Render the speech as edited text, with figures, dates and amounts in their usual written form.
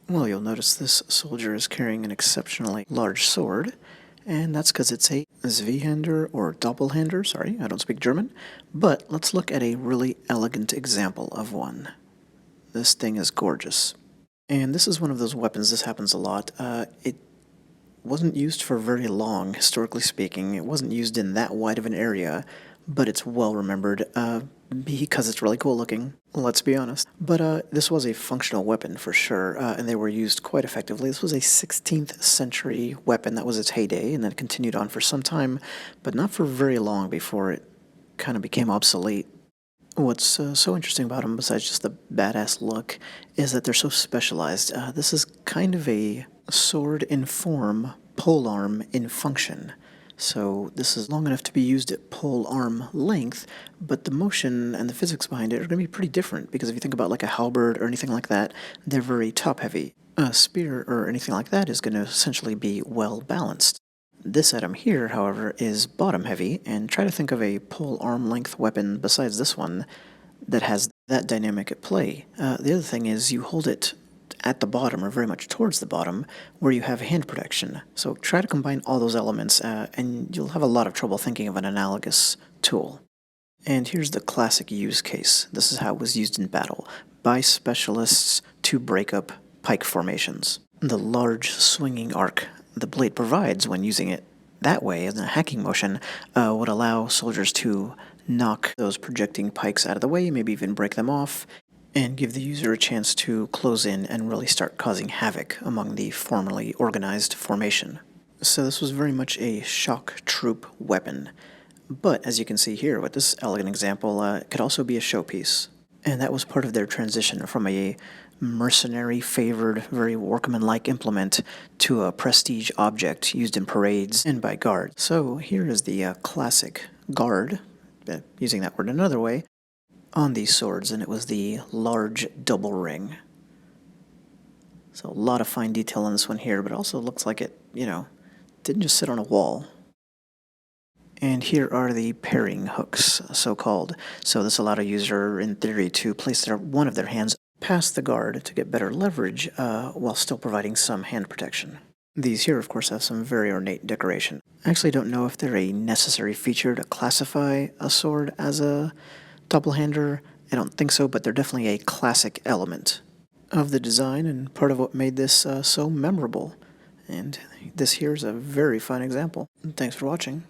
Well, you'll notice this soldier is carrying an exceptionally large sword, and that's because it's a Zweihänder or Doppelhänder. Sorry, I don't speak German. But let's look at a really elegant example of one. This thing is gorgeous. And this is one of those weapons, this happens a lot. It wasn't used for very long, historically speaking. It wasn't used in that wide of an area, but it's well remembered because it's really cool looking, let's be honest. But this was a functional weapon for sure, and they were used quite effectively. This was a 16th century weapon that was its heyday, and then it continued on for some time, but not for very long before it kind of became obsolete. What's so interesting about them, besides just the badass look, is that they're so specialized. This is kind of a sword in form, polearm in function. So this is long enough to be used at polearm length, but the motion and the physics behind it are going to be pretty different, because if you think about like a halberd or anything like that, they're very top-heavy. A spear or anything like that is going to essentially be well-balanced. This item here, however, is bottom-heavy, and try to think of a pole arm length weapon besides this one that has that dynamic at play. The other thing is you hold it at the bottom, or very much towards the bottom, where you have hand protection. So try to combine all those elements, and you'll have a lot of trouble thinking of an analogous tool. And here's the classic use case. This is how it was used in battle, by specialists to break up pike formations. The large swinging arc the blade provides when using it that way as a hacking motion would allow soldiers to knock those projecting pikes out of the way, maybe even break them off, and give the user a chance to close in and really start causing havoc among the formerly organized formation. So this was very much a shock troop weapon. But as you can see here with this elegant example, it could also be a showpiece. And that was part of their transition from a mercenary favored, very workmanlike implement to a prestige object used in parades and by guards. So here is the classic guard, using that word another way, on these swords, and it was the large double ring. So a lot of fine detail on this one here, but it also looks like it, didn't just sit on a wall. And here are the pairing hooks, so-called. So this allowed a user, in theory, to place one of their hands past the guard to get better leverage while still providing some hand protection. These here, of course, have some very ornate decoration. I actually don't know if they're a necessary feature to classify a sword as a doppelhander. I don't think so, but they're definitely a classic element of the design and part of what made this so memorable. And this here is a very fine example. Thanks for watching.